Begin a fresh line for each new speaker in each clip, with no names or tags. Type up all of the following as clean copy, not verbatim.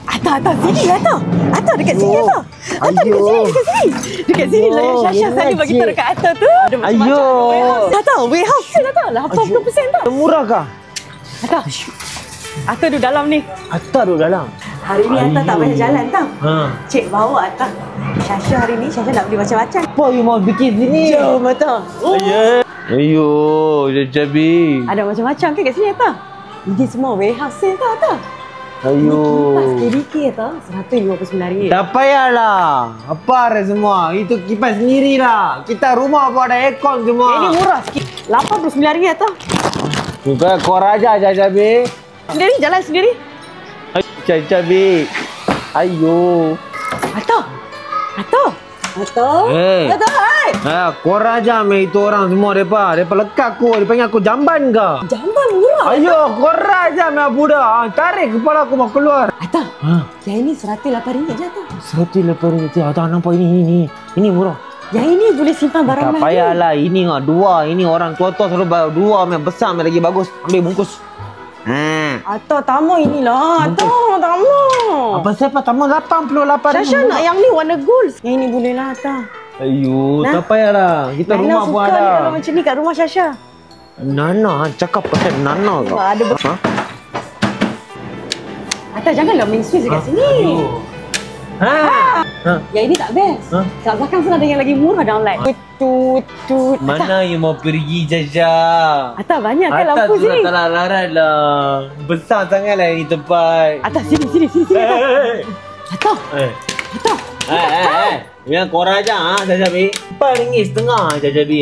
Atta, sini Atta. Atta dekat sini Atta. Atta dekat sini. Dekat sini lah yang Syasha selalu bagi tahu dekat Atta tu. Ada macam-macam. Atta, warehouse sale Atta. 80% tak?
Murah kah?
Atta duduk dalam ni.
Atta duduk dalam.
Hari ni Atta tak banyak jalan tau. Cik bawa Atta. Syasha hari ni Syasha nak beli macam-macam.
Apa you mau bikin sini?
Jom Atta.
Ayo, Jabi.
Ada macam-macam kan kat sini Atta. Ini semua warehouse sale tau Atta.
Ayo.
Kipas KDK Atta, RM159.
Tak payahlah. Apa ada semua? Itu kipas sendirilah. Kita rumah pun ada aircon semua.
Ini murah sikit. RM89 Atta.
Bukan kau raja Jabi.
Sendiri, jalan sendiri.
Jabi. Ayo.
Atta.
Hey.
Atta, hai.
Kau raja itu orang semua depa lekat aku. Dia panggil aku jamban ke?
Jamban murah.
Ayo, kau raja meh budak. Tarik kepala aku mau keluar.
Atta. Yang ini RM108 je Atta.
RM108. Atta nampak ini. Ini murah.
Yang ini boleh simpan barang
tak
lain.
Tak payahlah. Ini dua. Ini orang tua-tua selalu bayar dua. Besar lagi bagus. Ambil bungkus.
Atta, tamu inilah. Atta, tamu.
Apa siapa tamu RM88.
Syasha nak yang ni warna gold. Yang ini boleh lah Atta.
Ayo, tak payahlah. Kita
Nana
rumah pun ada.
suka ni kalau macam ni kat rumah Syasha.
Nana, cakap pasal Nana kau.
Ada Atta, janganlah main Swiss dekat sini. Yang ini tak best. Kat belakang sana ada yang lagi murah downlight. Tut.
Mana yang mau pergi Jaja?
Atta, banyak kan lampu sini.
Atta tak larat lah. Besar sangat lah ini tempat.
Atta, sini Atta. Atta.
Yang kau raja Jajabi. RM4.5 Jajabi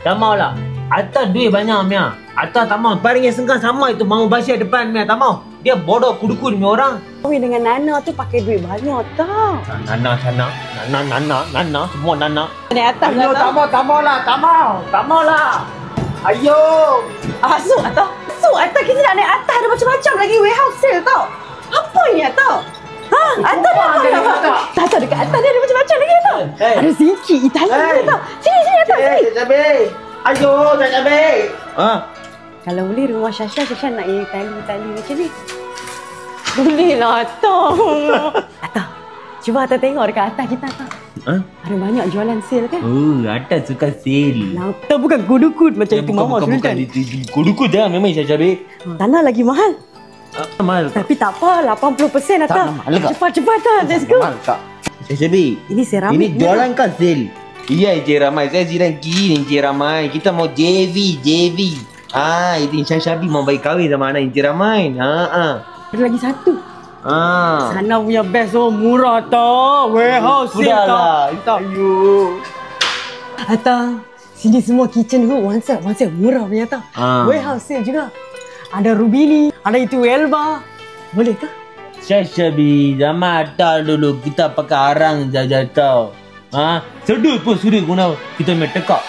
tak mau lah. Atta duit banyak Mia. Atta tak mau. RM4.5 sama itu mau basyar depan Mia. Tak mau. Dia bodoh kudu-kudu ni orang.
Kami dengan Nana tu pakai duit banyak tau.
Nana. Semua Nana.
Naik atas
Ayo,
lah.
tak mau lah. Ayo.
Asuk Atta. Kita nak naik atas. Ada macam-macam lagi warehouse sale tau. Apa ni Atta? Atta tak dekat atas dia ada macam-macam lagi Atta. Ada sinki Italian tau. Sini Atta.
Jajabi. Ayo, Jajabi.
Kalau boleh rumah Syasha nak yang Itali macam ni. Boleh lah Atta. Atta, cuba Atta tengok dekat atas kita Atta. Ada banyak jualan sale kan?
Atta suka sale.
Atta bukan kudukut macam itu Mama Sultan.
Kudukut dah memang Jajabi.
Tanah lagi mahal.
Mahal.
Tapi tak apa, 80% Atta. Cepat Atta, let's go.
Mahal tak? Jajabi.
Ini seramik.
Ini jualan kan sale. Iya Encik Ramai. Saya sidang kiri Encik Ramai. Kita mau JV. Itu Syashabi mau baik kahwin sama anak Encik Ramai.
Ada lagi satu. Sana punya best murah tau. Warehouse sale tau.
Ayo.
Atta, sini semua kitchen hood one set murah punya tau. Warehouse sale juga. Ada Rubini, ada itu Elba. Boleh kah?
Syashabi, zaman Atta dulu kita pakai arang jaja tau. Sedut pun sudah guna kita main tekak.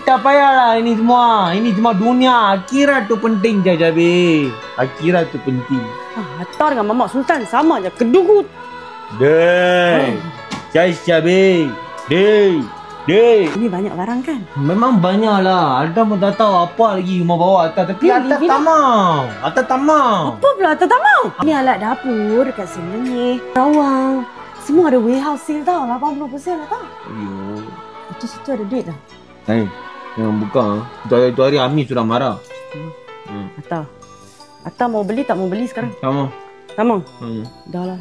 Tak payahlah ini semua. Ini cuma dunia. Akhirat tu penting Jajabi. Akhirat tu penting.
Atta dengan Mamak Sultan sama je. Kedukut.
Dek. Syashabi. Dek.
Ini banyak barang kan?
Memang banyak lah. Atta pun tak tahu apa lagi mau bawa Atta. Tapi Atta tak mau. Atta tak mau.
Apa pula Atta tak mau? Ini alat dapur dekat sini. Rawang. Semua ada warehouse sale tau. 80% lah tau.
Ayo.
Itu situ ada duit dah.
Jangan buka. Itu hari Ami sudah marah.
Atta mau beli tak mau beli sekarang? Tak mau? Dah lah.